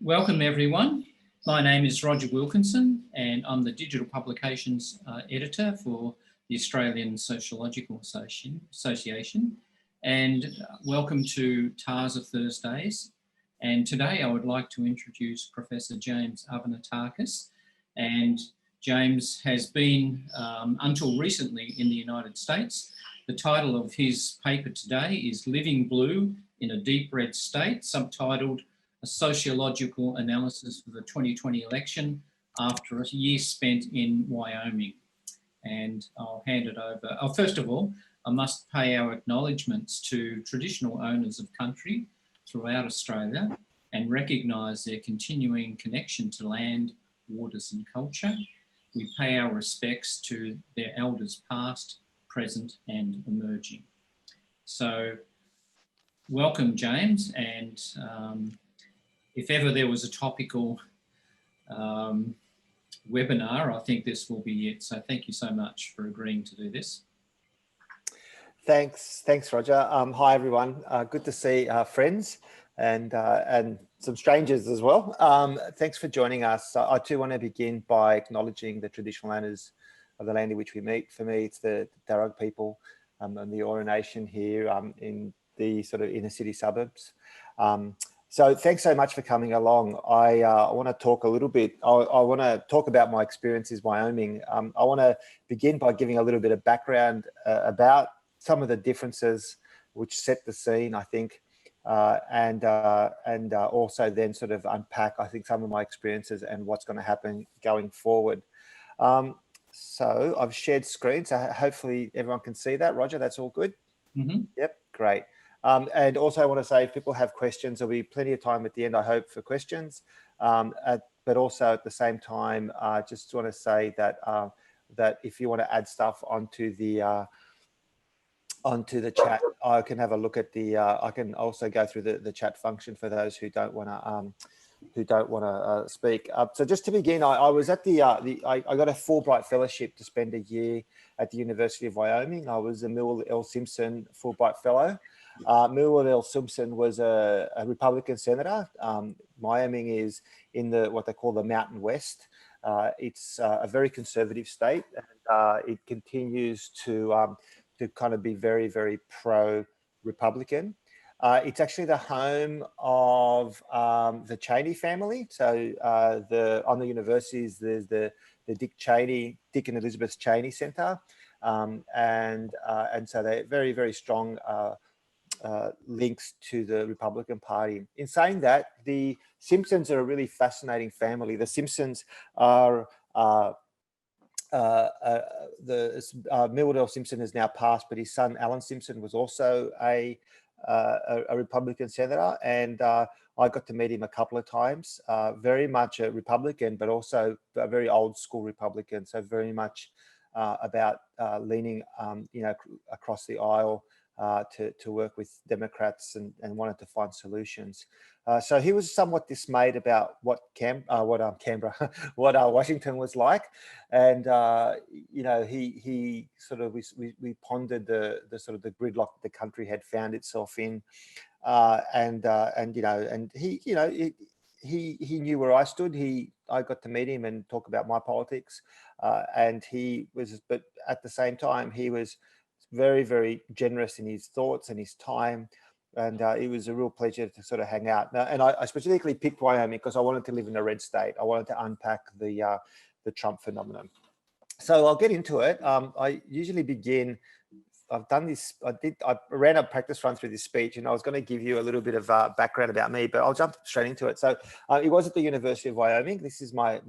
Welcome everyone. My name is Roger Wilkinson and I'm the Digital Publications Editor for the Australian Sociological Association. And welcome to TASA Thursdays. And today I would like to introduce Professor James Arvanitakis. And James has been, until recently, in the United States. The title of his paper today is Living Blue in a Deep Red State, subtitled A Sociological Analysis for the 2020 Election after a year spent in Wyoming. And I'll hand it over. Oh, first of all, I must pay our acknowledgements to traditional owners of country throughout Australia and recognise their continuing connection to land, waters and culture. We pay our respects to their elders past, present and emerging. So welcome, James, and if ever there was a topical webinar, I think this will be it. So thank you so much for agreeing to do this. Thanks, Roger. Hi, everyone. Good to see friends and some strangers as well. Thanks for joining us. I too want to begin by acknowledging the traditional owners of the land in which we meet. For me, it's the Darug people and the Eora Nation here in the sort of inner city suburbs. So thanks so much for coming along. I want to talk a little bit. I want to talk about my experiences in Wyoming. I want to begin by giving a little bit of background about some of the differences which set the scene, I think, and also then sort of unpack, I think, some of my experiences and what's going to happen going forward. So I've shared screen, so hopefully everyone can see that. Roger, that's all good? Mm-hmm. Yep, great. And also I want to say if people have questions, there'll be plenty of time at the end, I hope, for questions. But also at the same time, just want to say that that if you want to add stuff onto the chat, I can have a look at the. I can also go through the chat function for those who don't want to speak. So just to begin, I was at I got a Fulbright fellowship to spend a year at the University of Wyoming. I was a Millward L. Simpson Fulbright Fellow. Millward L. Simpson was a Republican senator. Wyoming is in what they call the Mountain West. It's a very conservative state, and it continues to kind of be very, very pro-Republican. It's actually the home of the Cheney family. So on the universities, there's the Dick and Elizabeth Cheney Center, and so they're very, very strong links to the Republican Party. In saying that, the Simpsons are a really fascinating family. The Simpsons are Millward L. Simpson has now passed, but his son Alan Simpson was also a Republican senator, and I got to meet him a couple of times. Very much a Republican, but also a very old school Republican. So very much about leaning, across the aisle to work with Democrats and wanted to find solutions. So he was somewhat dismayed about what Washington was like, and he sort of we pondered the sort of the gridlock the country had found itself in, and he knew where I stood. I got to meet him and talk about my politics, and but at the same time he was very, very generous in his thoughts and his time. And it was a real pleasure to sort of hang out. Now, and I specifically picked Wyoming because I wanted to live in a red state. I wanted to unpack the Trump phenomenon. So I'll get into it. I usually begin. I've done this. I ran a practice run through this speech, and I was going to give you a little bit of background about me, but I'll jump straight into it. So it was at the University of Wyoming. This is my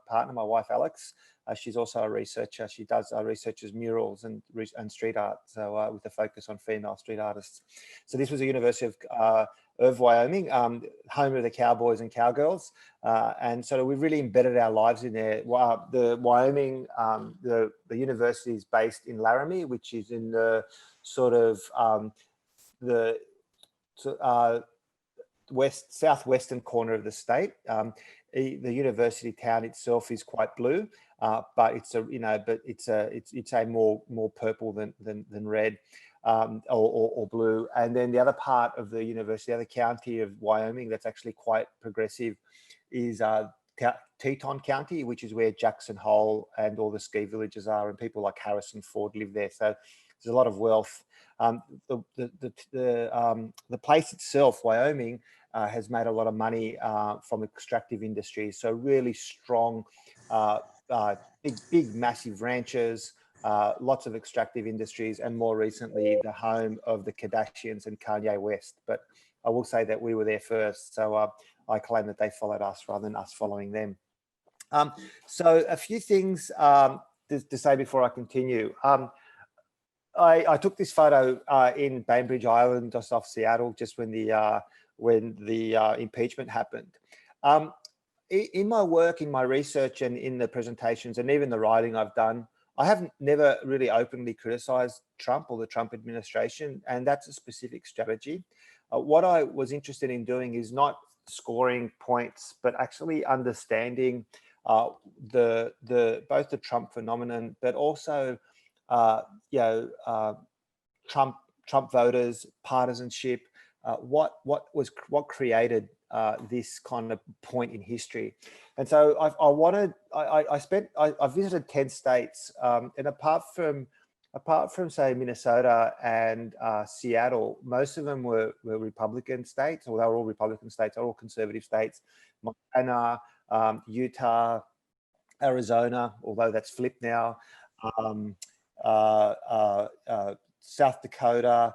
partner, my wife Alex. She's also a researcher. She does researches murals and street art, so with a focus on female street artists. So this was the University of Wyoming, home of the cowboys and cowgirls, and so we've really embedded our lives in there. The Wyoming, the university is based in Laramie, which is in the sort of southwestern corner of the state. The university town itself is quite blue, but it's a more purple than red. or blue. And then the other part of the university, the other county of Wyoming that's actually quite progressive is Teton County, which is where Jackson Hole and all the ski villages are, and people like Harrison Ford live there. So there's a lot of wealth. The place itself, Wyoming, has made a lot of money from extractive industries. So really strong, big, massive ranches, lots of extractive industries, and more recently, the home of the Kardashians and Kanye West. But I will say that we were there first. So I claim that they followed us rather than us following them. So a few things to say before I continue. I took this photo in Bainbridge Island, just off Seattle, just when the impeachment happened. In my work, in my research, and in the presentations, and even the writing I've done, I haven't never really openly criticized Trump or the Trump administration, and that's a specific strategy. What I was interested in doing is not scoring points, but actually understanding both the Trump phenomenon, but also Trump voters, partisanship, what created this kind of point in history. And so I visited 10 states, and apart from say Minnesota and Seattle, most of them were Republican states, or they were all Republican states, they're all conservative states. Montana, Utah, Arizona, although that's flipped now, South Dakota,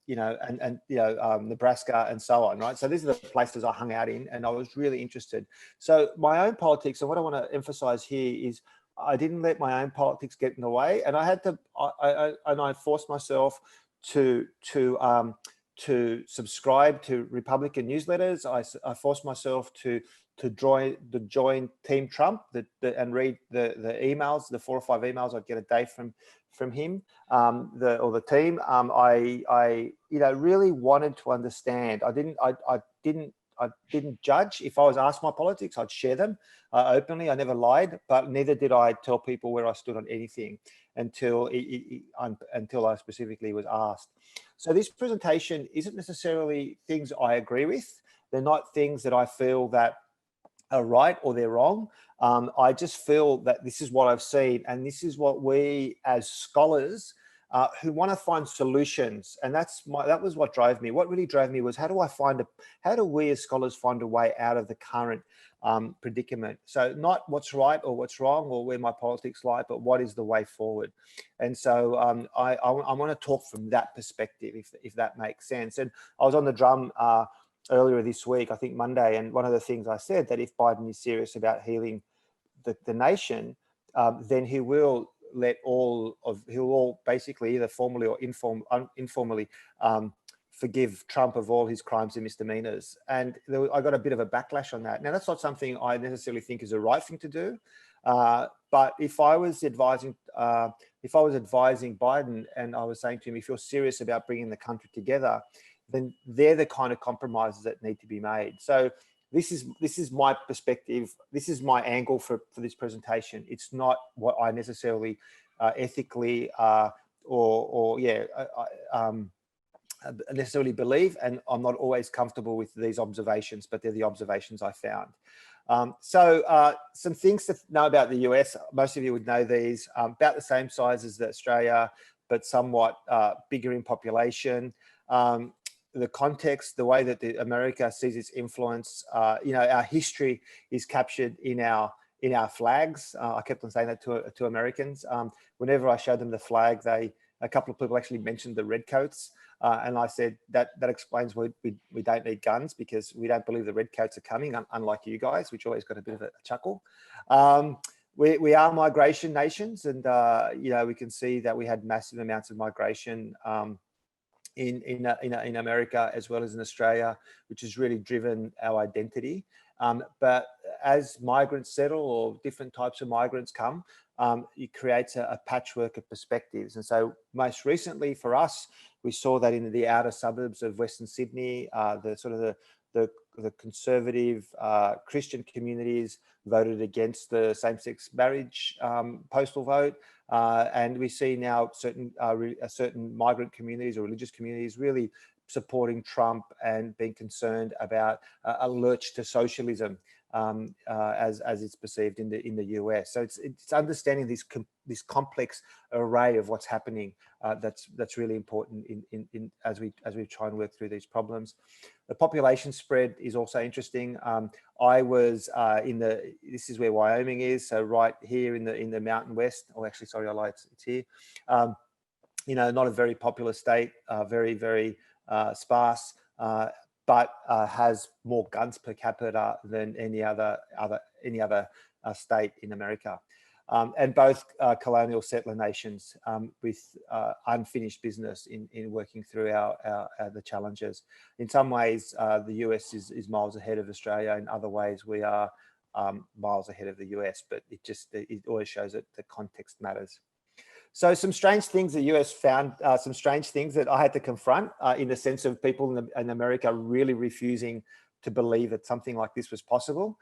Nebraska, and so on, right? So these are the places I hung out in, and I was really interested. So my own politics, and what I want to emphasize here is I didn't let my own politics get in the way, and I had to, I forced myself to subscribe to Republican newsletters. I forced myself to join Team Trump and read the emails, the 4 or 5 emails I'd get a day from him or the team. I really wanted to understand. I didn't judge. If I was asked my politics, I'd share them openly. I never lied, but neither did I tell people where I stood on anything until I specifically was asked. So this presentation isn't necessarily things I agree with. They're not things that I feel that are right or they're wrong. I just feel that this is what I've seen, and this is what we as scholars who want to find solutions, and that was what drove me. What really drove me was how do we as scholars find a way out of the current predicament? So not what's right or what's wrong or where my politics lie, but what is the way forward? And so I want to talk from that perspective, if that makes sense. And I was on the drum earlier this week, I think Monday, and one of the things I said that if Biden is serious about healing the nation, then he will basically either formally or informally forgive Trump of all his crimes and misdemeanors. And I got a bit of a backlash on that. Now, that's not something I necessarily think is the right thing to do. But if I was advising Biden and I was saying to him, if you're serious about bringing the country together, then they're the kind of compromises that need to be made. So this is my perspective. This is my angle for this presentation. It's not what I necessarily ethically necessarily believe, and I'm not always comfortable with these observations, but they're the observations I found. Some things to know about the US. Most of you would know these. About the same size as Australia, but somewhat bigger in population. The context, the way that America sees its influence, our history is captured in our flags. I kept on saying that to Americans. Whenever I showed them the flag, a couple of people actually mentioned the redcoats, and I said that explains why we don't need guns, because we don't believe the redcoats are coming, unlike you guys, which always got a bit of a chuckle. We are migration nations, and we can see that we had massive amounts of migration in America as well as in Australia, which has really driven our identity. But as migrants settle, or different types of migrants come, it creates a patchwork of perspectives. And so most recently for us, we saw that in the outer suburbs of Western Sydney, the the conservative Christian communities voted against the same-sex marriage postal vote. And we see now certain migrant communities or religious communities really supporting Trump and being concerned about a lurch to socialism as it's perceived in the US. So it's understanding this complex array of what's happening that's really important in as we try and work through these problems. The population spread is also interesting. I was this is where Wyoming is, so right here in the Mountain West. Oh, actually, sorry, I lied. It's here. You know, not a very popular state, very sparse, but has more guns per capita than any other state in America. And both colonial settler nations with unfinished business in working through the challenges. In some ways, the US is miles ahead of Australia. In other ways, we are miles ahead of the US. But it always shows that the context matters. So some strange things the US found, some strange things that I had to confront in the sense of people in America really refusing to believe that something like this was possible.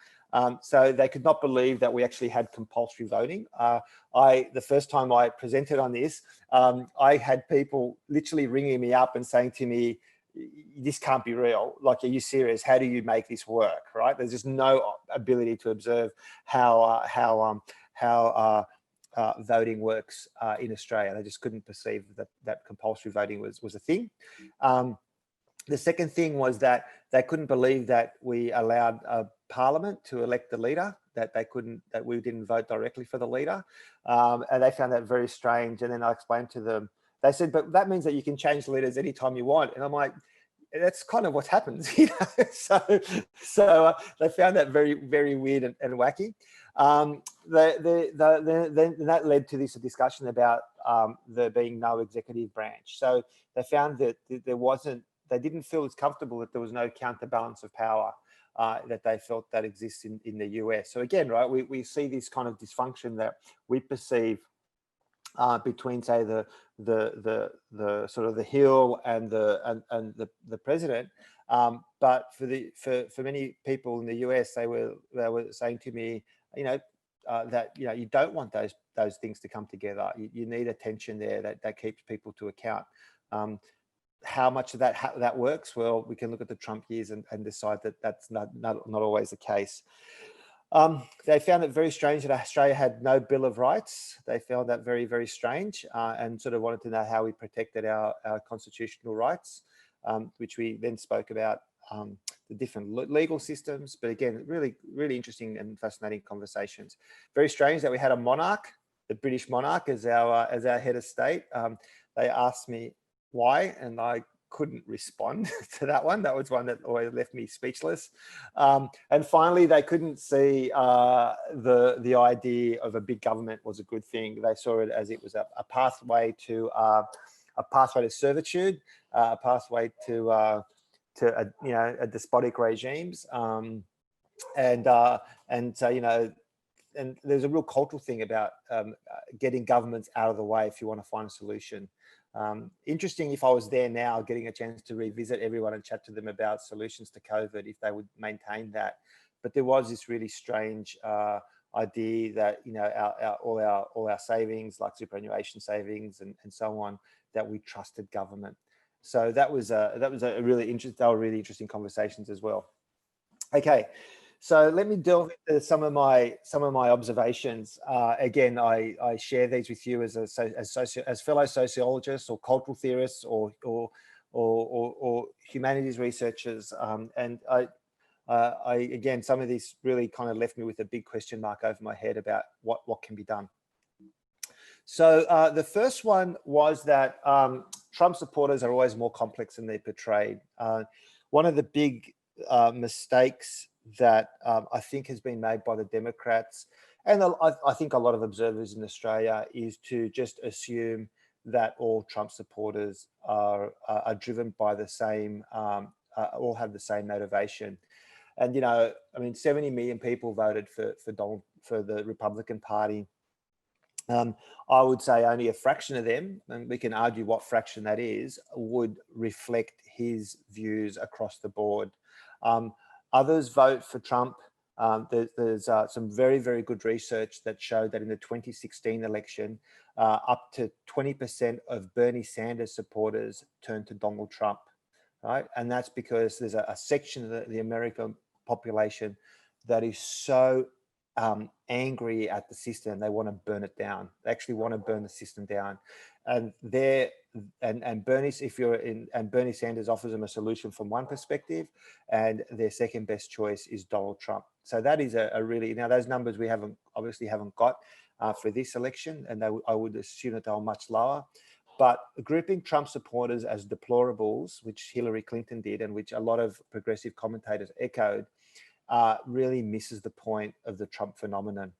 So they could not believe that we actually had compulsory voting. The first time I presented on this, I had people literally ringing me up and saying to me, this can't be real. Like, are you serious? How do you make this work, right? There's just no ability to observe how voting works in Australia. They just couldn't perceive that compulsory voting was a thing. The second thing was that they couldn't believe that we allowed Parliament to elect the leader, that we didn't vote directly for the leader. And they found that very strange. And then I explained to them, they said, but that means that you can change the leaders anytime you want. And I'm like, that's kind of what happens, you know? So they found that very, very weird and wacky. Then that led to this discussion about there being no executive branch. So they found that they didn't feel as comfortable that there was no counterbalance of power that they felt that exists in the US. So again, right, we see this kind of dysfunction that we perceive between, say, the sort of the Hill and the president. But for many people in the US, they were saying to me, you know, that you don't want those things to come together. You need a tension there that keeps people to account. How much of that works? Well, we can look at the Trump years and decide that that's not always the case. They found it very strange that Australia had no Bill of Rights. They found that very, very strange and sort of wanted to know how we protected our constitutional rights, which we then spoke about the different legal systems. But again, really, really interesting and fascinating conversations. Very strange that we had a monarch, the British monarch, as our head of state. They asked me why, and I couldn't respond to that one. That was one that always left me speechless. And finally, they couldn't see the idea of a big government was a good thing. They saw it as it was a pathway to servitude, a pathway to a despotic regimes, and so and there's a real cultural thing about getting governments out of the way if you want to find a solution. Interesting if I was there now, getting a chance to revisit everyone and chat to them about solutions to COVID, if they would maintain that. But there was this really strange idea that all our savings, like superannuation savings and so on, that we trusted government. So that was a really interesting conversations as well. Okay. So let me delve into some of my observations. Again, I share these with you as fellow sociologists or cultural theorists or humanities researchers. And I again, some of this really kind of left me with a big question mark over my head about what can be done. So the first one was that Trump supporters are always more complex than they're portrayed. One of the big mistakes that I think has been made by the Democrats, and I think a lot of observers in Australia, is to just assume that all Trump supporters are driven by the same, all have the same motivation. And I mean, 70 million people voted for the Republican Party. I would say only a fraction of them, and we can argue what fraction that is, would reflect his views across the board. Others vote for Trump. There's some very, very good research that showed that in the 2016 election, up to 20% of Bernie Sanders supporters turned to Donald Trump, right? And that's because there's a section of the American population that is so angry at the system, they want to burn it down. They actually want to burn the system down. And Bernie Sanders offers them a solution from one perspective, and their second best choice is Donald Trump. So that is a really, now those numbers we obviously haven't got for this election, and I would assume that they were much lower. But grouping Trump supporters as deplorables, which Hillary Clinton did, and which a lot of progressive commentators echoed, really misses the point of the Trump phenomenon.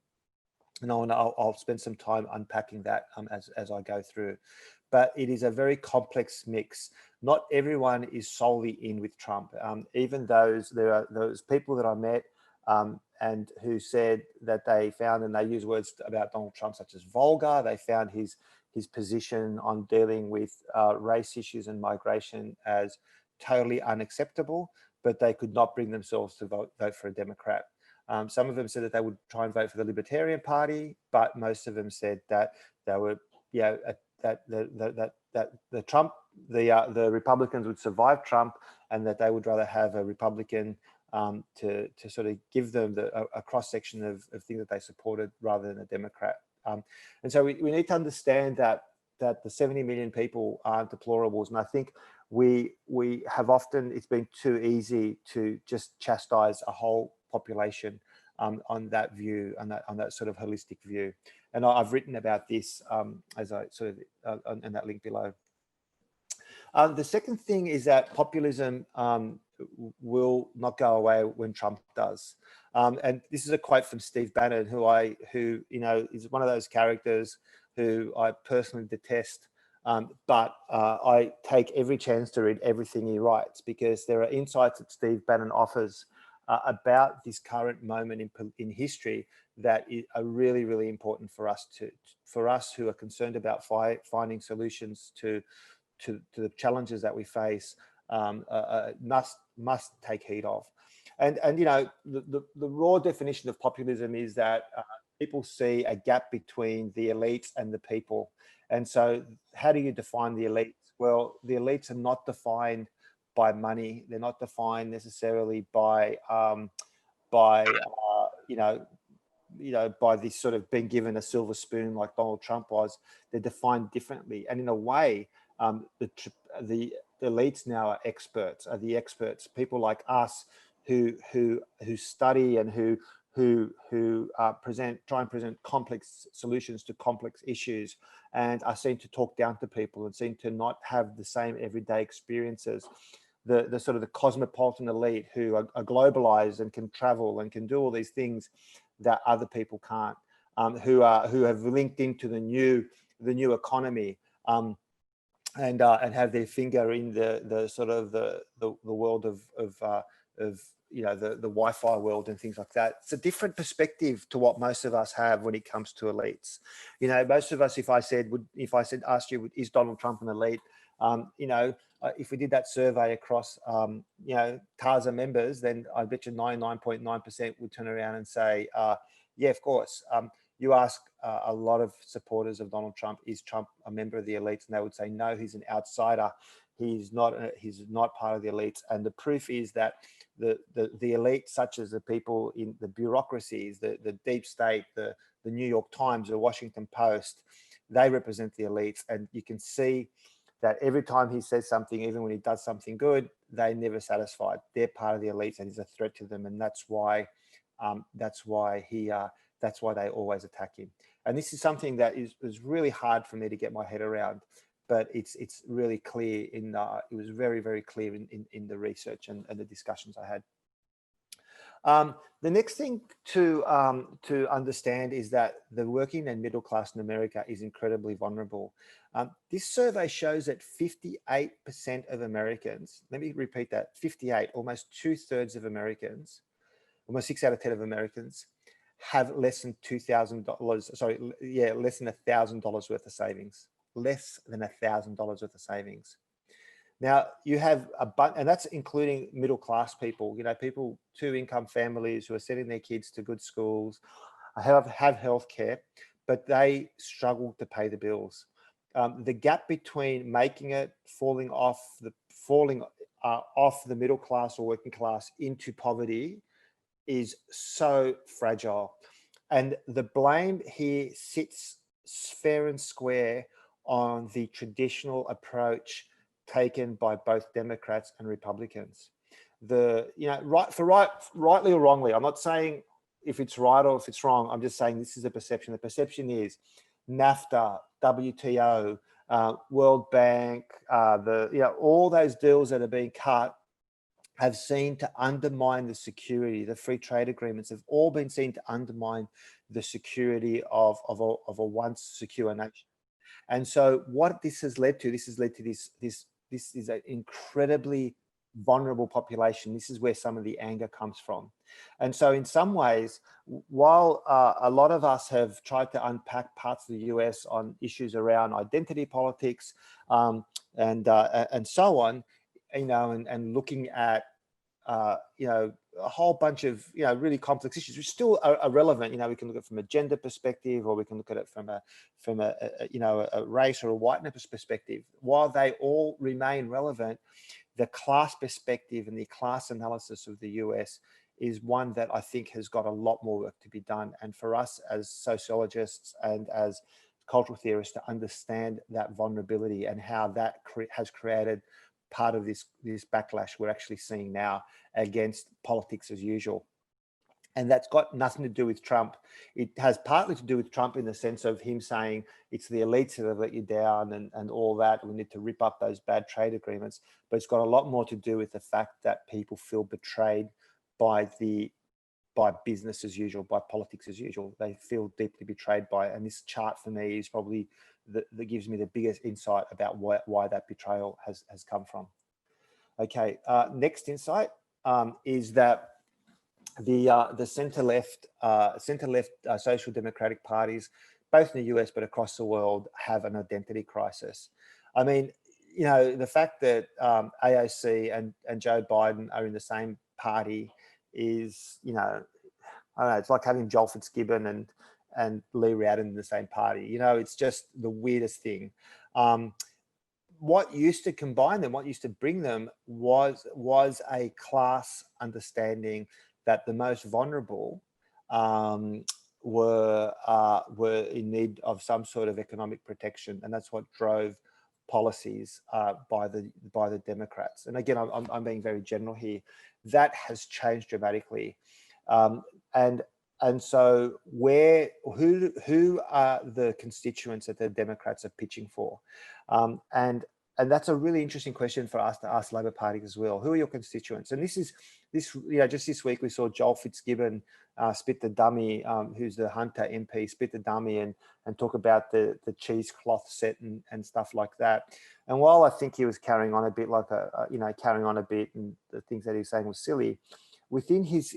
And I'll spend some time unpacking that as I go through. But it is a very complex mix. Not everyone is solely in with Trump. Even there are those people that I met and who said that they found, and they use words about Donald Trump such as vulgar. They found his position on dealing with race issues and migration as totally unacceptable, but they could not bring themselves to vote for a Democrat. Some of them said that they would try and vote for the Libertarian Party, but most of them said that they were, that the Republicans would survive Trump, and that they would rather have a Republican to sort of give them a cross section of things that they supported rather than a Democrat. And so we need to understand that the 70 million people aren't deplorables, and I think we have often, it's been too easy to just chastise a whole population on that view, on that sort of holistic view. And I've written about this as I sort of in that link below. The second thing is that populism will not go away when Trump does. And this is a quote from Steve Bannon, who is one of those characters who I personally detest. But I take every chance to read everything he writes, because there are insights that Steve Bannon offers about this current moment in history that are really, really important for us who are concerned about finding solutions to the challenges that we face, must take heed of. And the raw definition of populism is that people see a gap between the elites and the people. And so how do you define the elites? Well, the elites are not defined by money. They're not defined necessarily by this sort of being given a silver spoon like Donald Trump was. They're defined differently. And in a way, the elites now are the experts, people like us who study and who try and present complex solutions to complex issues, and are seen to talk down to people and seem to not have the same everyday experiences. The sort of the cosmopolitan elite who are globalized and can travel and can do all these things that other people can't, who have linked into the new economy, and have their finger in the sort of the world of the Wi-Fi world and things like that. It's a different perspective to what most of us have when it comes to elites. Most of us, if I asked you, is Donald Trump an elite? If we did that survey across, TASA members, then I bet you 99.9% would turn around and say, yeah, of course. You ask a lot of supporters of Donald Trump, is Trump a member of the elites? And they would say, no, he's an outsider. He's not part of the elites. And the proof is that the elite, such as the people in the bureaucracies, the deep state, the New York Times, the Washington Post, they represent the elites. And you can see that every time he says something, even when he does something good, they're never satisfied. They're part of the elites, and he's a threat to them. And that's why they always attack him. And this is something that is really hard for me to get my head around, but it's really clear it was very, very clear in the research and the discussions I had. The next thing to understand is that the working and middle class in America is incredibly vulnerable. This survey shows that 58% of Americans, let me repeat that, 58, almost 2/3 of Americans, almost 6 out of 10 of Americans have less than $2,000, less than $1,000 worth of savings, less than $1,000 worth of savings. Now you have a bunch, and that's including middle class people, you know, people, 2-income families who are sending their kids to good schools, have health care, but they struggle to pay the bills. The gap between making it, falling off the middle class or working class into poverty is so fragile. And the blame here sits fair and square on the traditional approach taken by both Democrats and Republicans. Rightly or wrongly, I'm not saying if it's right or if it's wrong, I'm just saying this is a perception. The perception is NAFTA, WTO, World Bank, all those deals that are being cut have seen to undermine the security. The free trade agreements have all been seen to undermine the security of a once secure nation. And so what this has led to, this is an incredibly vulnerable population. This is where some of the anger comes from. And so in some ways, while a lot of us have tried to unpack parts of the US on issues around identity politics and so on, and looking at a whole bunch of really complex issues which still are relevant. We can look at it from a gender perspective, or we can look at it from a race or a whiteness perspective. While they all remain relevant, the class perspective and the class analysis of the US is one that I think has got a lot more work to be done. And for us as sociologists and as cultural theorists to understand that vulnerability and how that has created part of this backlash we're actually seeing now against politics as usual. And that's got nothing to do with Trump. It has partly to do with Trump in the sense of him saying it's the elites that have let you down and all that. We need to rip up those bad trade agreements. But it's got a lot more to do with the fact that people feel betrayed by business as usual, by politics as usual. They feel deeply betrayed by it. And this chart for me is probably that gives me the biggest insight about why that betrayal has come from. Okay, next insight is that the centre-left social democratic parties, both in the US but across the world, have an identity crisis. I mean, the fact that AOC and Joe Biden are in the same party is, I don't know, it's like having Joel Fitzgibbon and Lee Rowden in the same party. It's just the weirdest thing. What used to combine them, what used to bring them was a class understanding that the most vulnerable were in need of some sort of economic protection, and that's what drove policies by the Democrats. And again, I'm being very general here. That has changed dramatically, and so who are the constituents that the Democrats are pitching for? And that's a really interesting question for us to ask Labor Party as well. Who are your constituents? And just this week we saw Joel Fitzgibbon spit the dummy, who's the Hunter MP, spit the dummy and talk about the cheesecloth set and stuff like that. And while I think he was carrying on a bit and the things that he was saying was silly, within his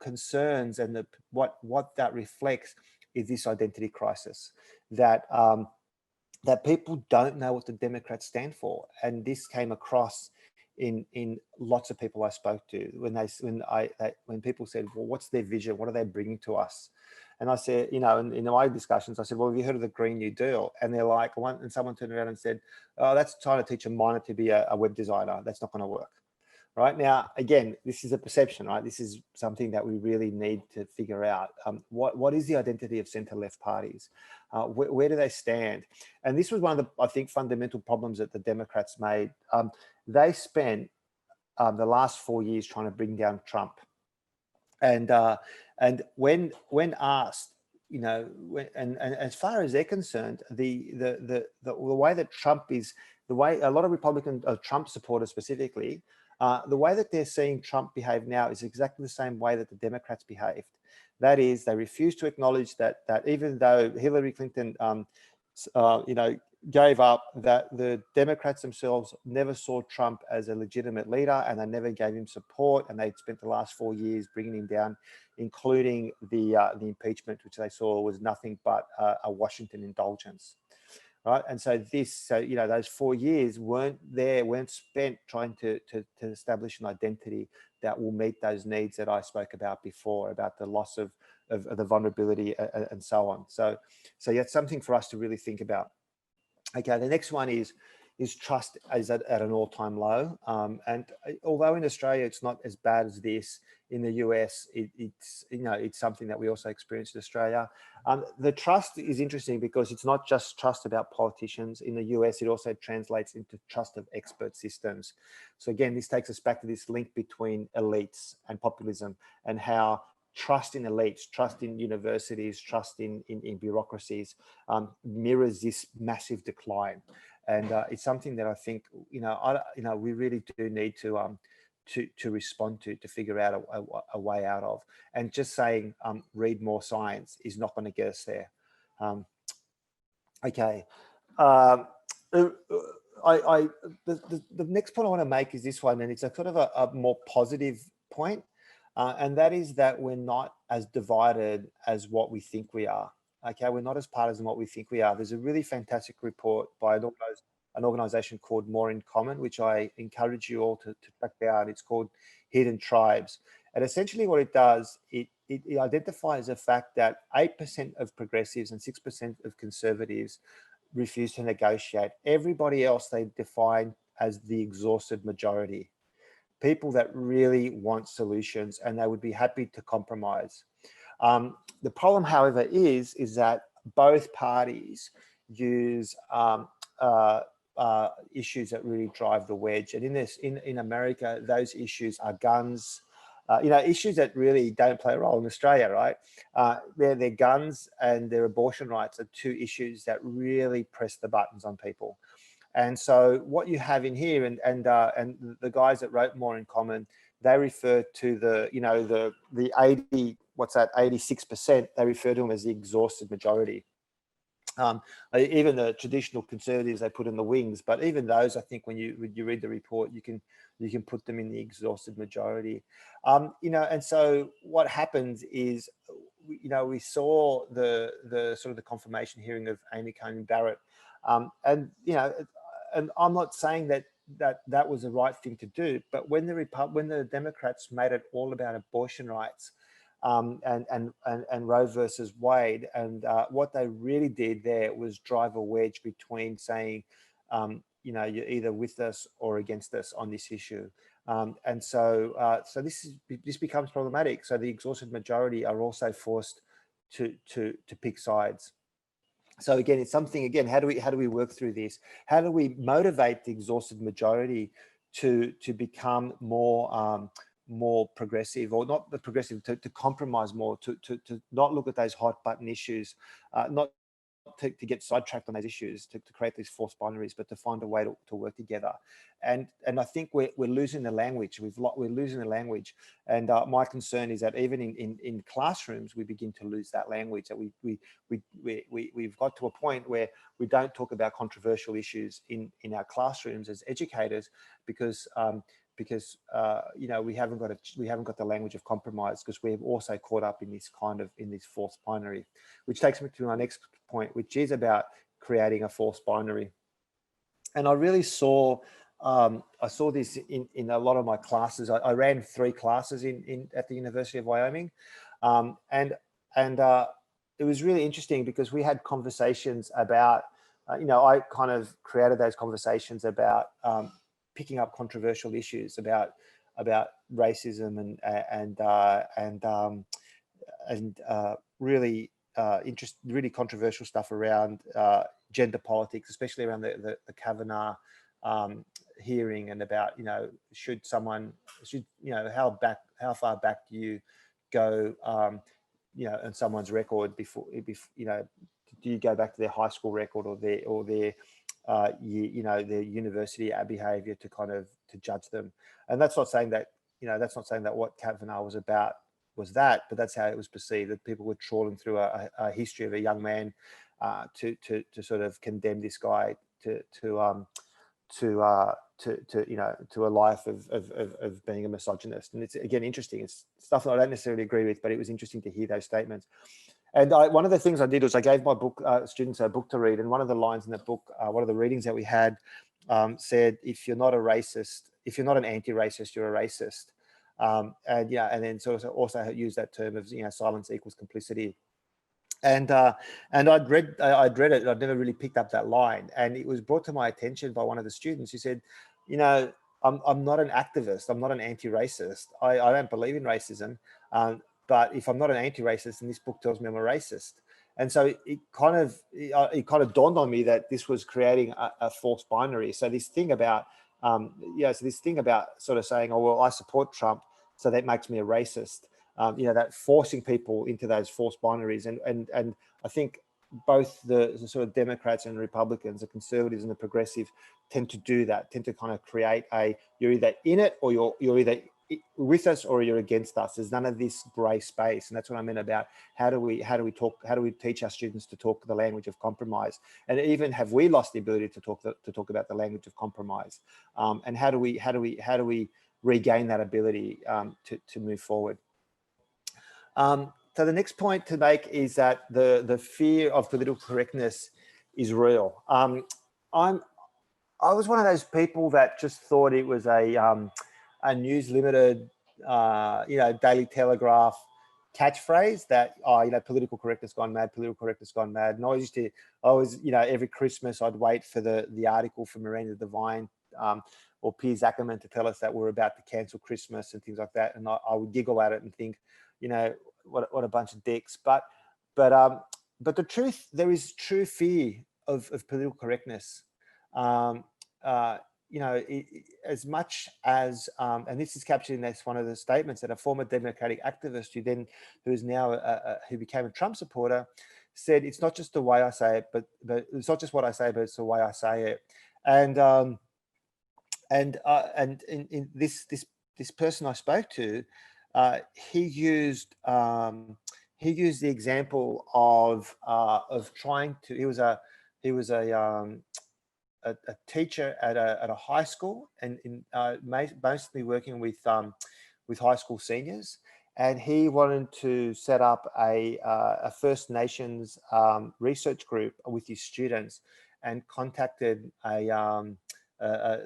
concerns and what that reflects is this identity crisis that people don't know what the Democrats stand for. And this came across in lots of people I spoke to when people said, well, what's their vision? What are they bringing to us? And I said, in my discussions, I said, well, have you heard of the Green New Deal? And they're like, and someone turned around and said, oh, that's trying to teach a minor to be a web designer. That's not going to work. Right now, again, this is a perception, right? This is something that we really need to figure out. What is the identity of centre-left parties? Where do they stand? And this was one of the, I think, fundamental problems that the Democrats made. They spent the last 4 years trying to bring down Trump. And when asked, and as far as they're concerned, the way that Trump is, the way a lot of Republican Trump supporters specifically, the way that they're seeing Trump behave now is exactly the same way that the Democrats behaved. That is, they refuse to acknowledge that even though Hillary Clinton, gave up, that the Democrats themselves never saw Trump as a legitimate leader, and they never gave him support, and they spent the last 4 years bringing him down, including the impeachment, which they saw was nothing but a Washington indulgence. right? And so those 4 years weren't spent trying to establish an identity that will meet those needs that I spoke about before, about the loss of the vulnerability and so on. So yeah, it's something for us to really think about. Okay, the next one is trust is at an all-time low. And although in Australia it's not as bad as this, in the US it's something that we also experience in Australia. The trust is interesting because it's not just trust about politicians. In the US, it also translates into trust of expert systems. So again, this takes us back to this link between elites and populism, and how trust in elites, trust in universities, trust in bureaucracies mirrors this massive decline. And it's something that I think we really do need to respond to figure out a way out of. And just saying read more science is not going to get us there. Okay. The next point I want to make is this one, and it's a sort of a more positive point. And that is that we're not as divided as what we think we are. Okay, we're not as partisan what we think we are. There's a really fantastic report by an organization called More in Common, which I encourage you all to check out. It's called Hidden Tribes. And essentially what it does, it identifies the fact that 8% of progressives and 6% of conservatives refuse to negotiate. Everybody else they define as the exhausted majority. People that really want solutions and they would be happy to compromise. The problem, however, is that both parties use issues that really drive the wedge. And in America, those issues are guns, issues that really don't play a role in Australia, right? Their guns and their abortion rights are two issues that really press the buttons on people. And so what you have in here, and the guys that wrote More in Common, they refer to the 86%, they refer to them as the exhausted majority. Even the traditional conservatives, they put in the wings, but even those, I think when you read the report, you can put them in the exhausted majority. And so what happens is, we saw the sort of the confirmation hearing of Amy Coney Barrett, and I'm not saying that was the right thing to do, but when the Democrats made it all about abortion rights, and Roe versus Wade, and what they really did there was drive a wedge between saying, you're either with us or against us on this issue, and so this becomes problematic. So the exhausted majority are also forced to pick sides. So again, it's something. Again, how do we work through this? How do we motivate the exhausted majority to become more progressive, or not the progressive, to compromise more, to not look at those hot button issues, not to get sidetracked on those issues, to create these false binaries, but to find a way to work together. And I think we're losing the language. We're losing the language. And my concern is that even in classrooms, we begin to lose that language. That we've got to a point where we don't talk about controversial issues in our classrooms as educators, because we haven't got the language of compromise, because we've also caught up in this false binary, which takes me to my next point, which is about creating a false binary. And I really saw this in a lot of my classes. I ran 3 classes at the University of Wyoming, and it was really interesting because we had conversations about, I kind of created those conversations about picking up controversial issues about racism and really controversial stuff around gender politics, especially around the Kavanaugh hearing, and about how far back do you go in someone's record before do you go back to their high school record or their their university behavior to judge them. And that's not saying that what Kavanaugh was about was that, but that's how it was perceived, that people were trawling through a history of a young man to sort of condemn this guy to a life of being a misogynist. And it's, again, interesting. It's stuff that I don't necessarily agree with, but it was interesting to hear those statements. And one of the things I did was I gave my book students a book to read, and one of the lines in that book, one of the readings that we had, said, "If you're not a racist, if you're not an anti-racist, you're a racist." And yeah, and then sort of also use that term of silence equals complicity. And I'd read it. I'd never really picked up that line, and it was brought to my attention by one of the students who said, I'm not an activist. I'm not an anti-racist. I don't believe in racism. But if I'm not an anti-racist, and this book tells me I'm a racist, and so it kind of dawned on me that this was creating a false binary. So this thing about sort of saying, oh well, I support Trump, so that makes me a racist. That forcing people into those false binaries, and I think both the sort of Democrats and Republicans, the conservatives and the progressive, tend to do that, tend to kind of create you're either in it or you're either with us or you're against us. There's none of this grey space, and that's what I meant about how do we teach our students to talk the language of compromise, and even have we lost the ability to talk about the language of compromise, and how do we regain that ability to move forward. So the next point to make is that the fear of political correctness is real. I was one of those people that just thought it was a News Limited, Daily Telegraph catchphrase that, political correctness gone mad, political correctness gone mad. And I was, every Christmas I'd wait for the article from Miranda Devine or Piers Ackerman to tell us that we're about to cancel Christmas and things like that. And I would giggle at it and think, what a bunch of dicks. But the truth, there is true fear of political correctness. As much as, and this is captured in one of the statements that a former Democratic activist who became a Trump supporter said, it's not just the way I say it, but it's not just what I say, but it's the way I say it. And in this person I spoke to, he used the example of trying to. He was a teacher at a high school, and mostly working with high school seniors, and he wanted to set up a First Nations research group with his students, and contacted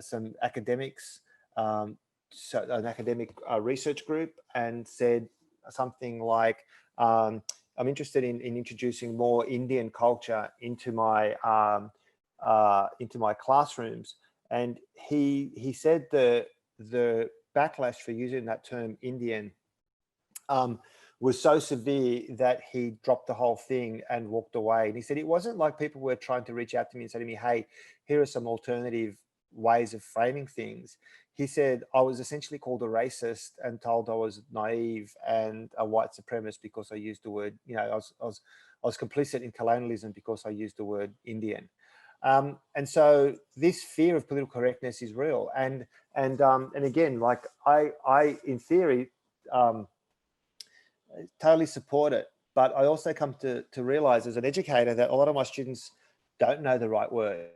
some academics, an academic research group, and said something like, I'm interested in introducing more Indian culture into my classrooms. And he said the backlash for using that term Indian was so severe that he dropped the whole thing and walked away. And he said it wasn't like people were trying to reach out to me and say to me, hey, here are some alternative ways of framing things. He said I was essentially called a racist and told I was naive and a white supremacist because I used the word, I was complicit in colonialism because I used the word Indian. And so this fear of political correctness is real. And again, like I in theory, totally support it. But I also come to realize as an educator that a lot of my students don't know the right words,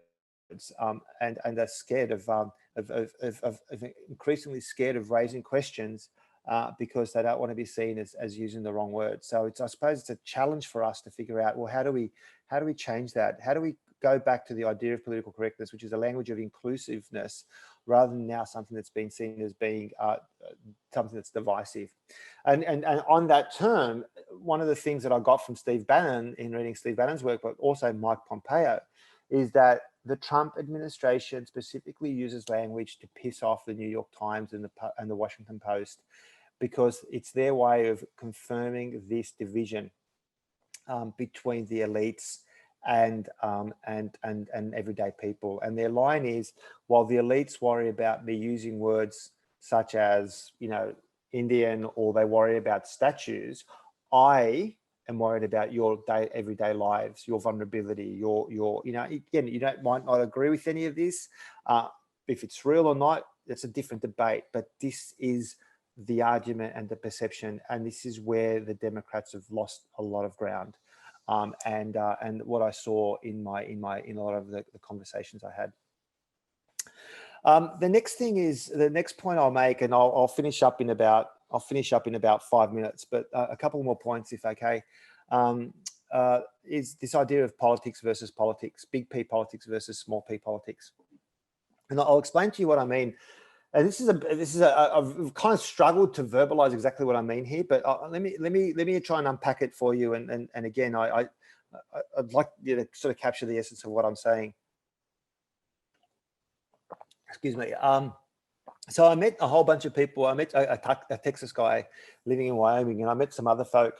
and are scared of increasingly scared of raising questions because they don't want to be seen as using the wrong words. So I suppose it's a challenge for us to figure out, well, how do we change that? How do we go back to the idea of political correctness, which is a language of inclusiveness, rather than now something that's been seen as being something that's divisive. And on that term, one of the things that I got from Steve Bannon in reading Steve Bannon's work, but also Mike Pompeo, is that the Trump administration specifically uses language to piss off the New York Times and the Washington Post, because it's their way of confirming this division between the elites and everyday people. And their line is, while the elites worry about me using words such as, Indian, or they worry about statues, I am worried about your everyday lives, your vulnerability, your again, you might not agree with any of this. If it's real or not, it's a different debate, but this is the argument and the perception, and this is where the Democrats have lost a lot of ground. And what I saw in a lot of the conversations I had. The next point I'll make, and I'll finish up in about 5 minutes, but a couple more points if okay. is this idea of politics versus politics, big P politics versus small P politics. And I'll explain to you what I mean. And I've kind of struggled to verbalize exactly what I mean here, but let me try and unpack it for you. And again, I'd like you to sort of capture the essence of what I'm saying. Excuse me. So I met a whole bunch of people. I met a Texas guy living in Wyoming, and I met some other folk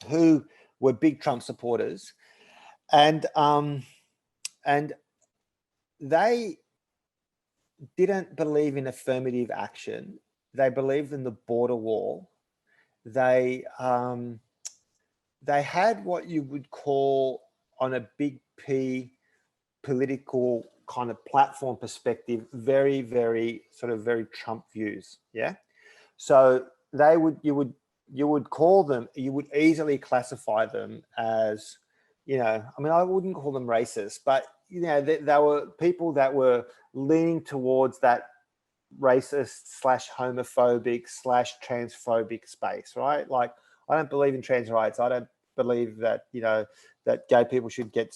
who were big Trump supporters, and they didn't believe in affirmative action. They believed in the border wall. They had what you would call, on a big P political kind of platform perspective, very, very sort of very Trump views. Yeah. So you would call them, you would easily classify them as, you know, I mean, I wouldn't call them racist, but, you know, they were people that were leaning towards that racist / homophobic / transphobic space, right? Like, I don't believe in trans rights. I don't believe that, you know, that gay people should get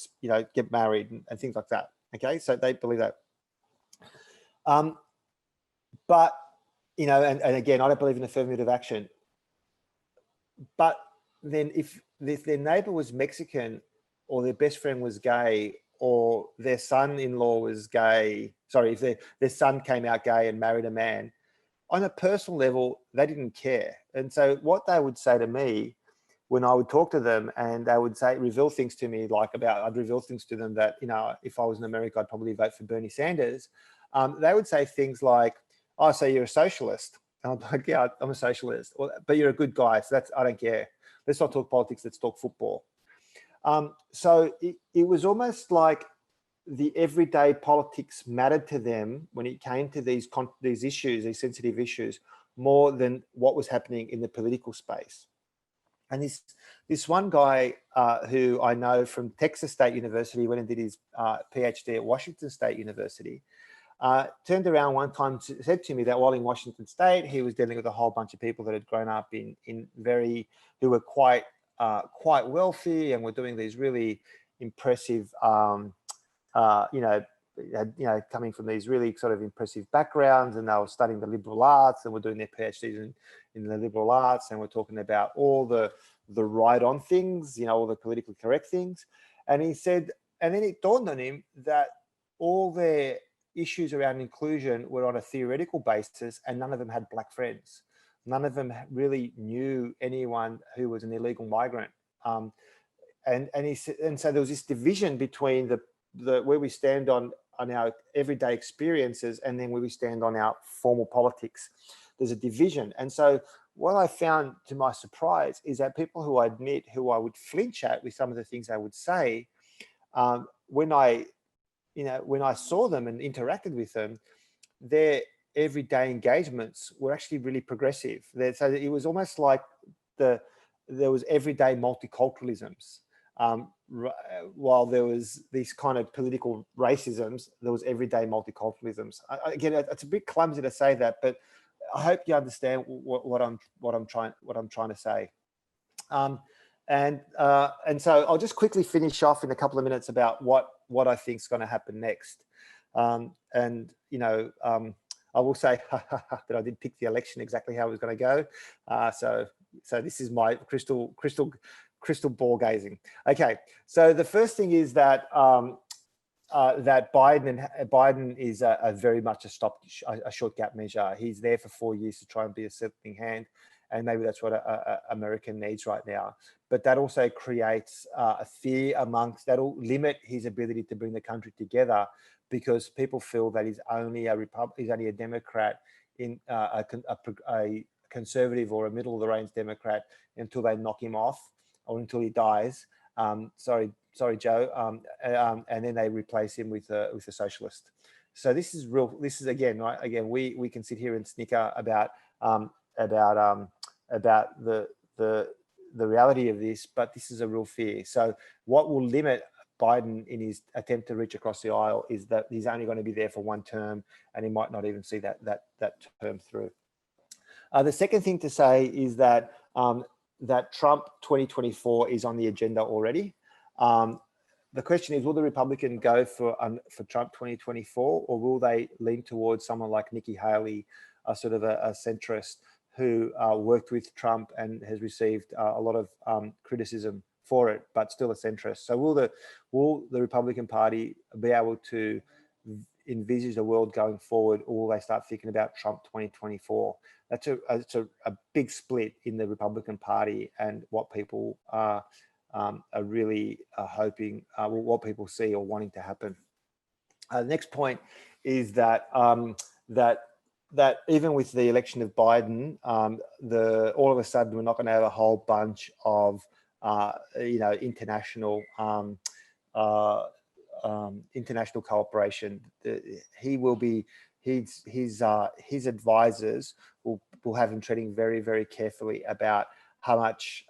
married and things like that. Okay, so they believe that. But, you know, and again, I don't believe in affirmative action. But then if their neighbor was Mexican, or their best friend was gay, or their son-in-law was gay, sorry, if their son came out gay and married a man, on a personal level, they didn't care. And so what they would say to me when I would talk to them, and they would reveal things to me, like I'd reveal things to them that, you know, if I was in America, I'd probably vote for Bernie Sanders. They would say things like, "Oh, so you're a socialist?" And I'm like, "Yeah, I'm a socialist." "Well, but you're a good guy, so I don't care. Let's not talk politics, let's talk football." So it was almost like the everyday politics mattered to them when it came to these issues, these sensitive issues, more than what was happening in the political space. And this one guy who I know from Texas State University, went and did his PhD at Washington State University, turned around one time, said to me that while in Washington State, he was dealing with a whole bunch of people that had grown up who were quite wealthy and were doing these really impressive, coming from these really sort of impressive backgrounds, and they were studying the liberal arts and were doing their PhDs in the liberal arts, and we're talking about all the right-on things, you know, all the politically correct things. And he said, and then it dawned on him that all their issues around inclusion were on a theoretical basis, and none of them had black friends. None of them really knew anyone who was an illegal migrant. And so there was this division between the where we stand on our everyday experiences, and then where we stand on our formal politics. There's a division. And so what I found, to my surprise, is that people who I would flinch at with some of the things they would say, when I saw them and interacted with them, their everyday engagements were actually really progressive. So it was almost like there was everyday multiculturalisms. While there was these kind of political racisms, there was everyday multiculturalisms. Again, it's a bit clumsy to say that, but I hope you understand what I'm trying to say. And so I'll just quickly finish off in a couple of minutes about what I think is going to happen next. And you know, I will say that I did pick the election exactly how it was going to go. So this is my crystal ball gazing. Okay, so the first thing is that that Biden is a very much a short gap measure. He's there for 4 years to try and be a settling hand, and maybe that's what America needs right now. But that also creates a fear that'll limit his ability to bring the country together, because people feel that he's only a Democrat, in a conservative or a middle of the range Democrat, until they knock him off or until he dies. Sorry, Joe. And then they replace him with a socialist. So this is real. This is again, right? Again, we can sit here and snicker about the reality of this, but this is a real fear. So what will limit Biden in his attempt to reach across the aisle is that he's only going to be there for one term, and he might not even see that term through. The second thing to say is that that Trump 2024 is on the agenda already. The question is, will the Republican go for Trump 2024, or will they lean towards someone like Nikki Haley, a sort of a centrist who worked with Trump and has received a lot of criticism for it, but still a centrist? So will the Republican Party be able to envisage a world going forward, or will they start thinking about Trump 2024? That's a big split in the Republican Party, and what people are really hoping, what people see or wanting to happen. The next point is that that even with the election of Biden, all of a sudden we're not going to have a whole bunch of international international cooperation. His advisors will have him treading very, very carefully about how much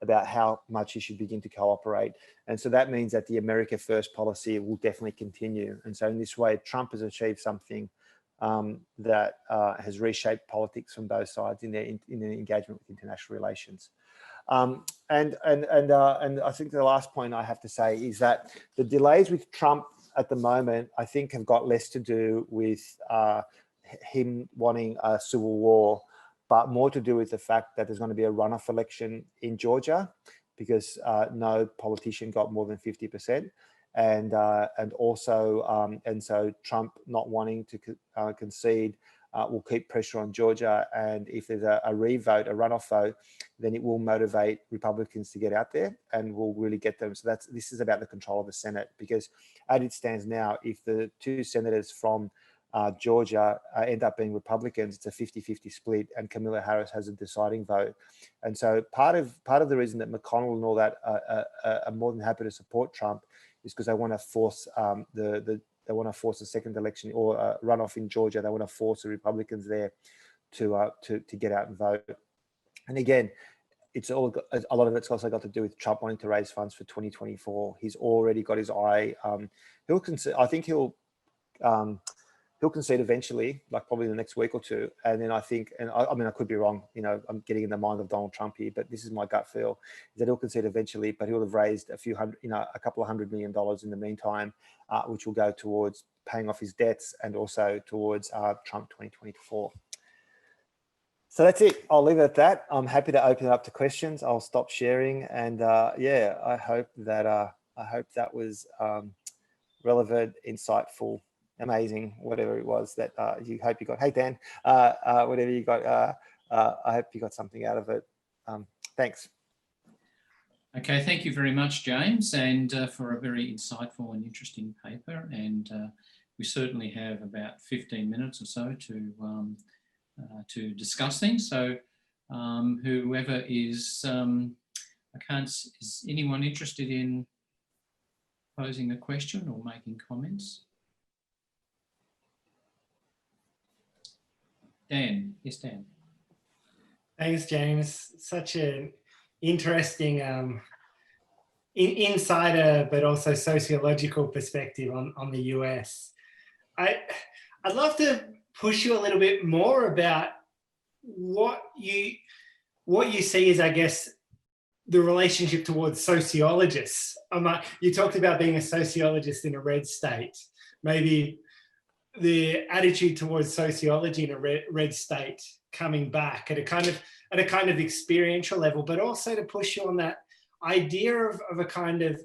about how much he should begin to cooperate. And so that means that the America First policy will definitely continue. And so in this way, Trump has achieved something that has reshaped politics from both sides in their engagement with international relations. And I think the last point I have to say is that the delays with Trump at the moment, I think, have got less to do with him wanting a civil war, but more to do with the fact that there's going to be a runoff election in Georgia, because no politician got more than 50%, and so Trump not wanting to concede will keep pressure on Georgia, and if there's a revote, a runoff vote, then it will motivate Republicans to get out there and will really get them. So this is about the control of the Senate, because as it stands now, if the two senators from Georgia end up being Republicans, it's a 50-50 split, and Kamala Harris has a deciding vote. And so part of the reason that McConnell and all that are more than happy to support Trump is because they want to force they want to force a second election or a runoff in Georgia. They want to force the Republicans there to get out and vote. And again, a lot of it's also got to do with Trump wanting to raise funds for 2024. He's already got his eye. I think he'll concede eventually, like probably in the next week or two. And then I think, and I mean, I could be wrong, I'm getting in the mind of Donald Trump here, but this is my gut feel, is that he'll concede eventually, but he'll have raised a couple of $100 million in the meantime, which will go towards paying off his debts and also towards Trump 2024. So that's it. I'll leave it at that. I'm happy to open it up to questions. I'll stop sharing. And yeah, I hope that was relevant, insightful, amazing, whatever it was that you hope you got. Hey, Dan, whatever you got, I hope you got something out of it. Thanks. Okay, thank you very much, James, and for a very insightful and interesting paper. And we certainly have about 15 minutes or so to discuss things. So whoever is, is anyone interested in posing a question or making comments? Dan, yes, Dan. Thanks, James. Such an interesting insider, but also sociological perspective on the US. I'd love to push you a little bit more about what you see as, I guess, the relationship towards sociologists. You talked about being a sociologist in a red state. Maybe the attitude towards sociology in a red state coming back at a kind of experiential level, but also to push you on that idea of a kind of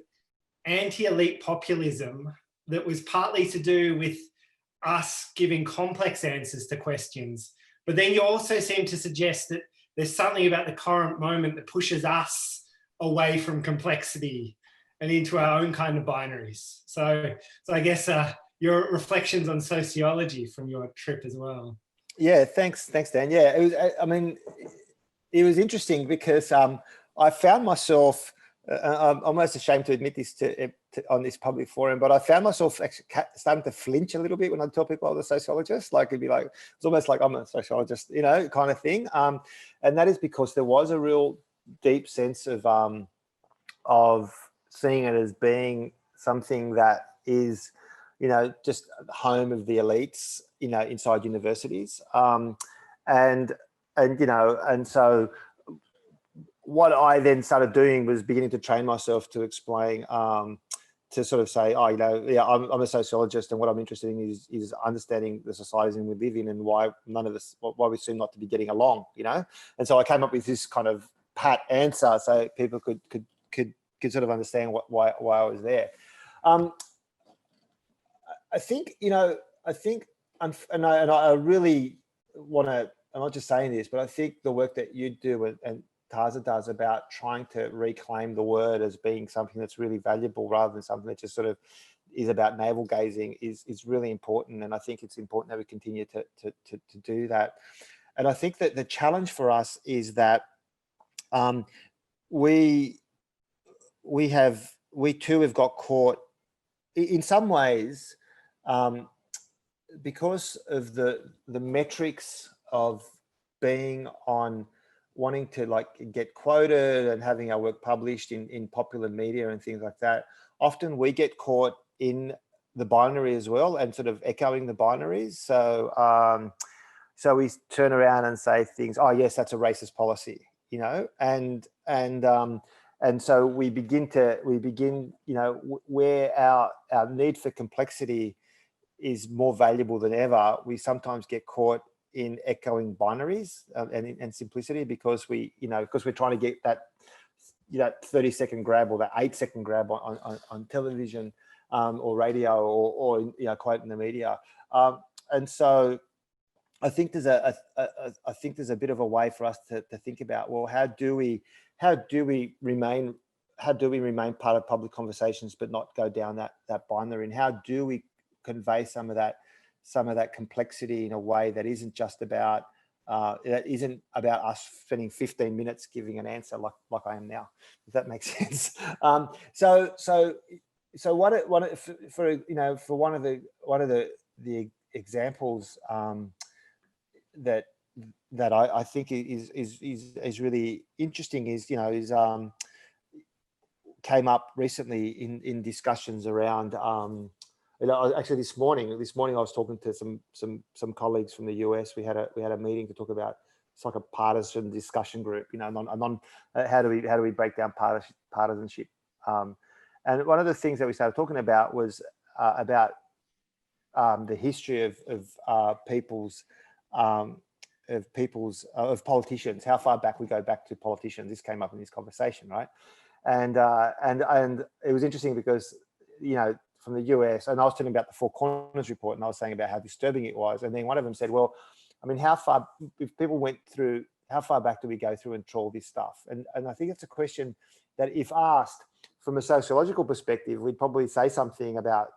anti-elite populism that was partly to do with us giving complex answers to questions. But then you also seem to suggest that there's something about the current moment that pushes us away from complexity and into our own kind of binaries. So I guess your reflections on sociology from your trip as well. Yeah, thanks, Dan. Yeah, it was interesting because I found myself, I'm almost ashamed to admit this on this public forum, but I found myself actually starting to flinch a little bit when I tell people I was a sociologist. Like, it'd be like, it's almost like I'm a sociologist, kind of thing. And that is because there was a real deep sense of seeing it as being something that is, just home of the elites, inside universities. and so what I then started doing was beginning to train myself to explain, to sort of say, oh, yeah, I'm a sociologist, and what I'm interested in is understanding the societies we live in and why why we seem not to be getting along, And so I came up with this kind of pat answer so people could sort of understand why I was there. I think, and I really want to, I'm not just saying this, but I think the work that you do and TASA does about trying to reclaim the word as being something that's really valuable rather than something that just sort of is about navel gazing is really important. And I think it's important that we continue to do that. And I think that the challenge for us is that we too have got caught in some ways because of the metrics of being on wanting to like get quoted and having our work published in popular media and things like that. Often we get caught in the binary as well and sort of echoing the binaries. So so we turn around and say things, oh yes, that's a racist policy, and so we begin, where our need for complexity is more valuable than ever. We sometimes get caught in echoing binaries and simplicity because we're trying to get that 30-second grab or that 8-second grab on television or radio or quote in the media. And so I think there's a bit of a way for us to think about, well, how do we remain part of public conversations but not go down that binary, and how do we convey some of that complexity in a way that isn't just about us spending 15 minutes giving an answer like I am now, if that makes sense. So one of the examples that I think is really interesting is came up recently in discussions around actually this morning I was talking to some colleagues from the US. We had a meeting to talk about, it's like a partisan discussion group, how do we break down partisanship, and one of the things that we started talking about was about the history of politicians, how far back we go back to politicians. This came up in this conversation, right? And it was interesting because from the US, and I was talking about the Four Corners report, and I was saying about how disturbing it was, and then one of them said, well, I mean, how far back do we go through and trawl this stuff? And I think it's a question that, if asked from a sociological perspective, we'd probably say something about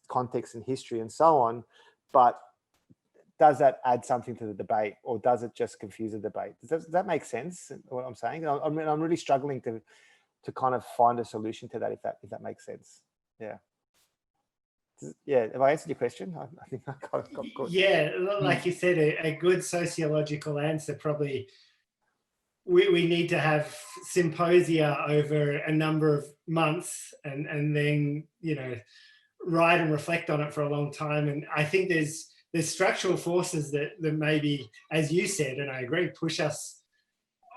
context and history and so on, but does that add something to the debate, or does it just confuse the debate? Does that make sense, what I'm saying? I'm really struggling to kind of find a solution to that, if that makes sense. Yeah, have I answered your question? I think I got good. Yeah, like you said, a good sociological answer probably, we need to have symposia over a number of months and then write and reflect on it for a long time. And I think there's structural forces that maybe, as you said, and I agree, push us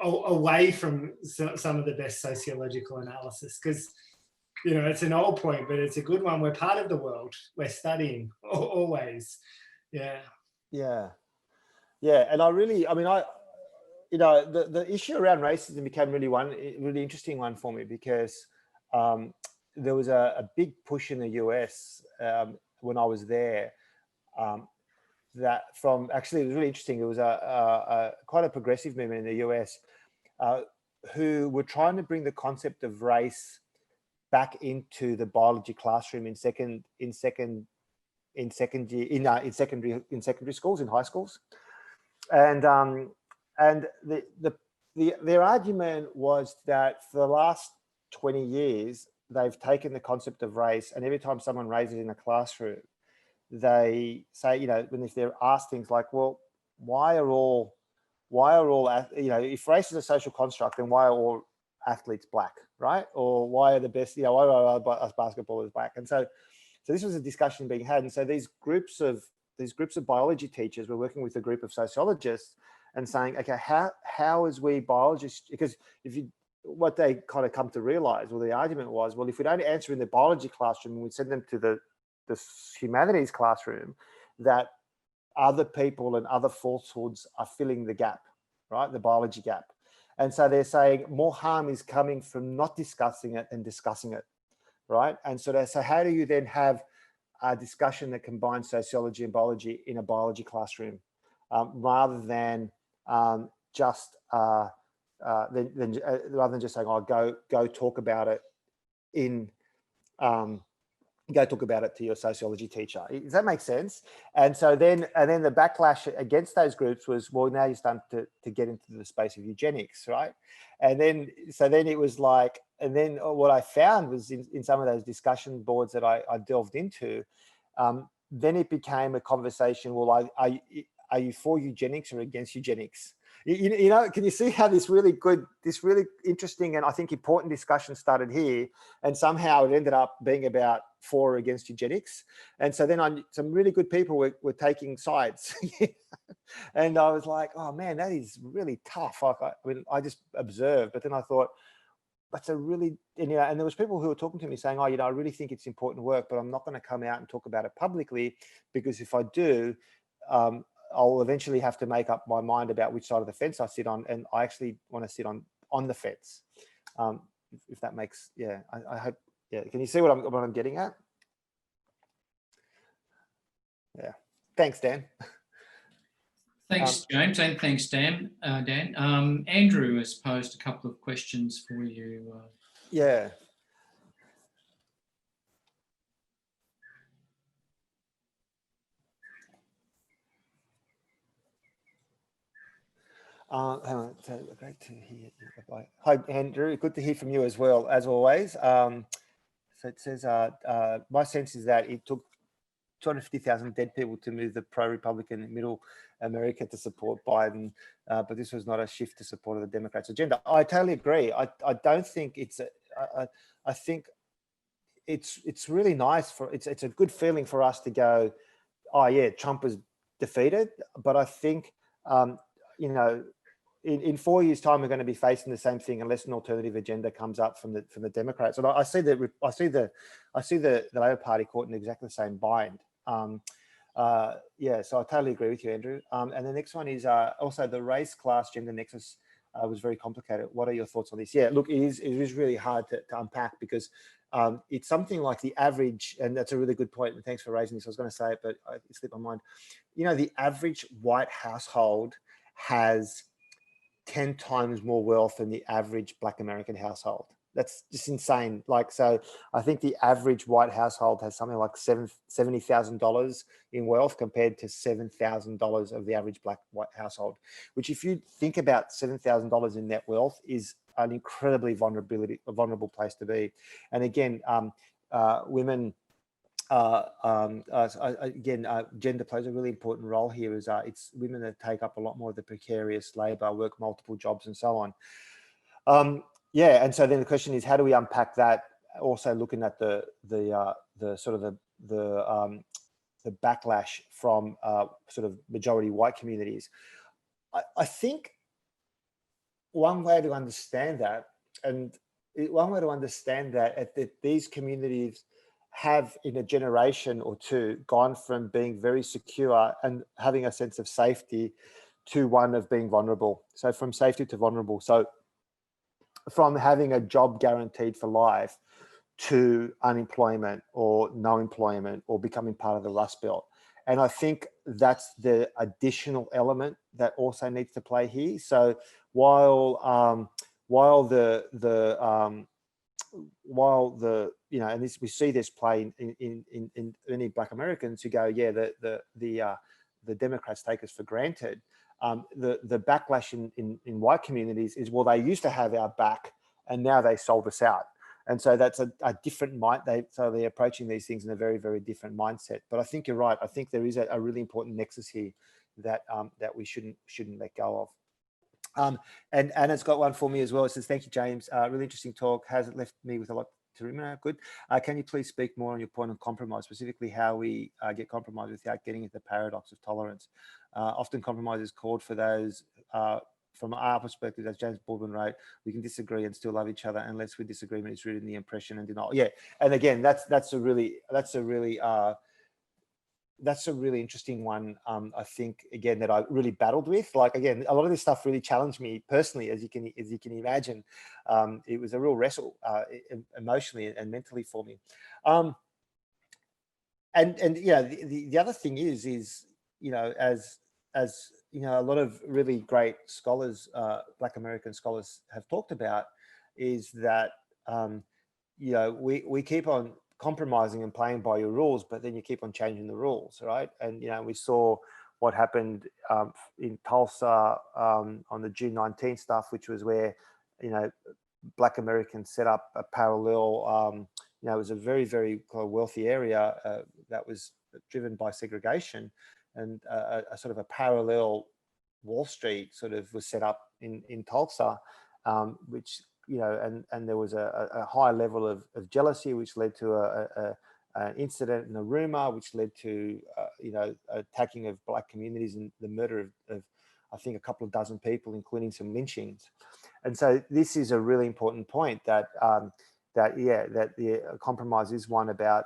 away from some of the best sociological analysis, because it's an old point, but it's a good one. We're part of the world. We're studying always. Yeah. And the issue around racism became really interesting one for me, because there was a big push in the US when I was there. Actually, it was really interesting. It was quite a progressive movement in the US who were trying to bring the concept of race back into the biology classroom in secondary schools, in high schools, and their argument was that for the last 20 years they've taken the concept of race, and every time someone raises it in a classroom, they say, if they're asked things like, well, why are all if race is a social construct, then why are all athletes black, right? Or why are the best, why are us basketballers black? And so this was a discussion being had. And so these groups of biology teachers were working with a group of sociologists, and saying, okay, how is we biologists, because what they kind of come to realize, well, the argument was, well, if we don't answer in the biology classroom and we send them to the humanities classroom, that other people and other falsehoods are filling the gap, right? The biology gap. And so they're saying more harm is coming from not discussing it than discussing it, right? And so how do you then have a discussion that combines sociology and biology in a biology classroom, rather than just rather than just saying, oh, go talk about it in go talk about it to your sociology teacher. Does that make sense? And so then the backlash against those groups was, well, now you're starting to get into the space of eugenics, right? And then it was like, and then what I found was in some of those discussion boards that I delved into, then it became a conversation. Well, are you for eugenics or against eugenics? You know, can you see how this really interesting and I think important discussion started here, and somehow it ended up being about for or against eugenics? And so then some really good people were taking sides, and I was like, oh man, that is really tough. I just observed, but then I thought, that's a really, and there was people who were talking to me saying, oh, I really think it's important work, but I'm not going to come out and talk about it publicly, because if I do, I'll eventually have to make up my mind about which side of the fence I sit on, and I actually want to sit on the fence. If that makes, I hope, can you see what I'm getting at? Yeah, thanks, Dan. Thanks, James, and thanks, Dan. Andrew has posed a couple of questions for you. Yeah. Hang on, so great to hear you. Hi, Andrew, good to hear from you as well, as always. So it says, my sense is that it took 250,000 dead people to move the pro-Republican Middle America to support Biden, but this was not a shift to support of the Democrats' agenda. I totally agree. I don't think it's I think it's really nice it's a good feeling for us to go, oh yeah, Trump was defeated, but I think in 4 years' time, we're going to be facing the same thing unless an alternative agenda comes up from the Democrats. And I see the Labor Party caught in exactly the same bind. So I totally agree with you, Andrew. And the next one is also the race, class, gender nexus was very complicated. What are your thoughts on this? Yeah, look, it is really hard to unpack, because it's something like the average, and that's a really good point, and thanks for raising this. I was going to say it, but it slipped my mind. The average white household has 10 times more wealth than the average Black American household. That's just insane. So I think the average white household has something like $70,000 in wealth compared to $7,000 of the average Black white household, which, if you think about $7,000 in net wealth, is an incredibly vulnerable place to be. And again, women, gender plays a really important role here. It's women that take up a lot more of the precarious labor, work multiple jobs, and so on. And so then the question is, how do we unpack that? Also looking at the backlash from sort of majority white communities. I think one way to understand that, these communities have in a generation or two gone from being very secure and having a sense of safety to one of being vulnerable. So from safety to vulnerable. So from having a job guaranteed for life to unemployment or no employment or becoming part of the Rust Belt. And I think that's the additional element that also needs to play here. So while the and this, we see this play in many Black Americans who go, yeah, the Democrats take us for granted. The backlash in white communities is, well, they used to have our back and now they sold us out. And so that's a different so they're approaching these things in a very, very different mindset. But I think you're right. I think there is a really important nexus here that we shouldn't let go of. And Anna's got one for me as well. It says, thank you, James. Really interesting talk. Has left me with a lot Tarima, good. Can you please speak more on your point on compromise, specifically how we get compromise without getting into the paradox of tolerance? Often compromise is called for those, from our perspective, as James Baldwin wrote, we can disagree and still love each other unless we disagreement is rooted in the impression and denial. Yeah, and again, that's a really interesting one. I think, again, that I really battled with. Like, again, a lot of this stuff really challenged me personally, as you can imagine. It was a real wrestle emotionally and mentally for me. And yeah, the other thing is as you know, a lot of really great scholars, Black American scholars, have talked about, is that we keep on compromising and playing by your rules, but then you keep on changing the rules, right? And we saw what happened in Tulsa on the June 19th stuff, which was where Black Americans set up a parallel. It was a very, very wealthy area that was driven by segregation, and a sort of a parallel Wall Street sort of was set up in Tulsa, which and there was a high level of jealousy, which led to an incident and a rumor, which led to attacking of Black communities and the murder of I think a couple of dozen people, including some lynchings. And so this is a really important point that the compromise is one about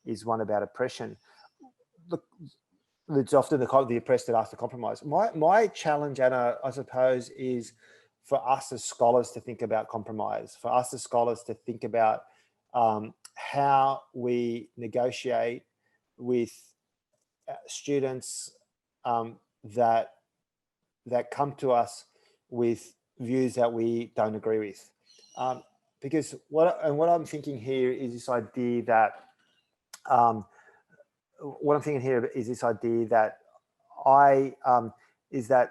oppression. Look, it's often the oppressed that ask the compromise. My challenge, Anna, I suppose, is for us as scholars to think about compromise, for us as scholars to think about how we negotiate with students that come to us with views that we don't agree with. Because what I'm thinking here is this idea that is that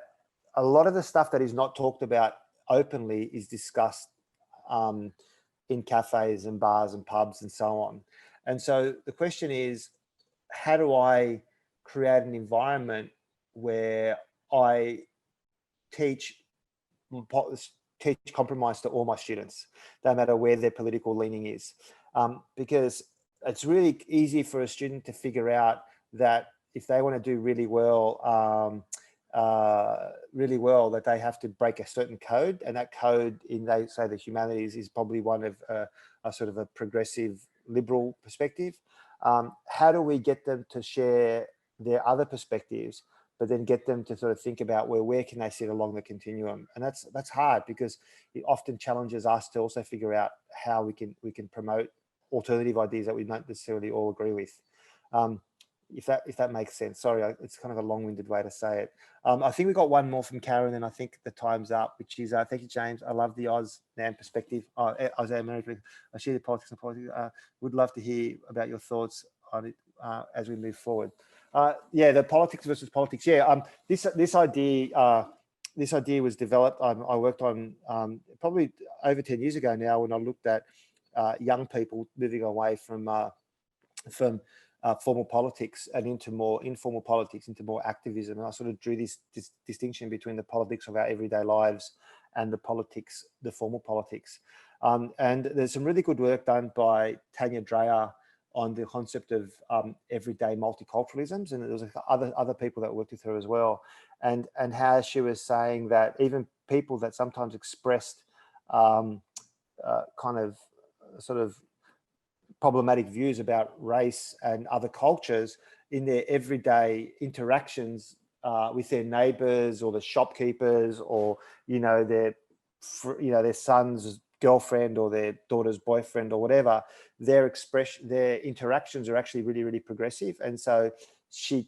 a lot of the stuff that is not talked about openly is discussed in cafes and bars and pubs and so on. And so the question is, how do I create an environment where I teach compromise to all my students, no matter where their political leaning is? Because it's really easy for a student to figure out that if they want to do really well, that they have to break a certain code, and that code in, they say, the humanities is probably one of a sort of a progressive liberal perspective. How do we get them to share their other perspectives, but then get them to sort of think about where can they sit along the continuum? And that's hard, because it often challenges us to also figure out how we can promote alternative ideas that we don't necessarily all agree with. If that makes sense. Sorry, it's kind of a long-winded way to say it. I think we got one more from Karen, and I think the time's up, which is, thank you, James. I love the Oz-NAM perspective. American. I share the politics and politics. Would love to hear about your thoughts on it as we move forward. Yeah, the politics versus politics. Yeah, this idea was developed. I worked on probably over 10 years ago now, when I looked at young people moving away from formal politics and into more informal politics, into more activism. And I sort of drew this distinction between the politics of our everyday lives and the formal politics. And there's some really good work done by Tanya Dreyer on the concept of everyday multiculturalisms, and there was other people that worked with her as well, and how she was saying that even people that sometimes expressed kind of sort of problematic views about race and other cultures, in their everyday interactions with their neighbors or the shopkeepers, or their son's girlfriend or their daughter's boyfriend or whatever, their interactions are actually really, really progressive. And so she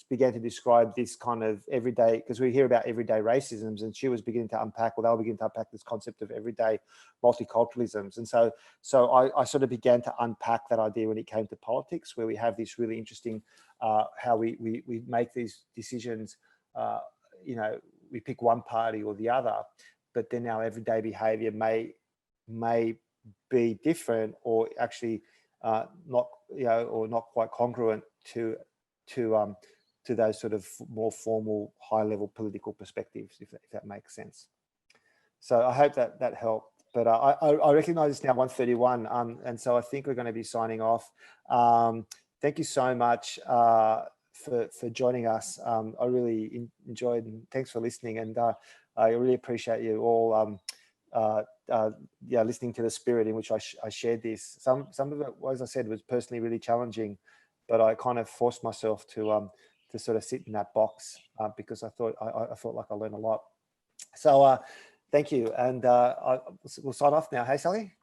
began to describe this kind of everyday, because we hear about everyday racisms, and she was beginning to unpack, they were beginning to unpack this concept of everyday multiculturalisms. And so I sort of began to unpack that idea when it came to politics, where we have this really interesting how we make these decisions. We pick one party or the other, but then our everyday behavior may be different, or actually not quite congruent to those sort of more formal, high-level political perspectives, if that makes sense. So I hope that helped. I recognize it's now 1:31, and so I think we're going to be signing off. Thank you so much for joining us. I really enjoyed, and thanks for listening, and I really appreciate you all listening to the spirit in which I shared this. Some of it, as I said, was personally really challenging, but I kind of forced myself to sort of sit in that box because I felt like I learned a lot. So thank you, and we'll sign off now. Hey, Sally.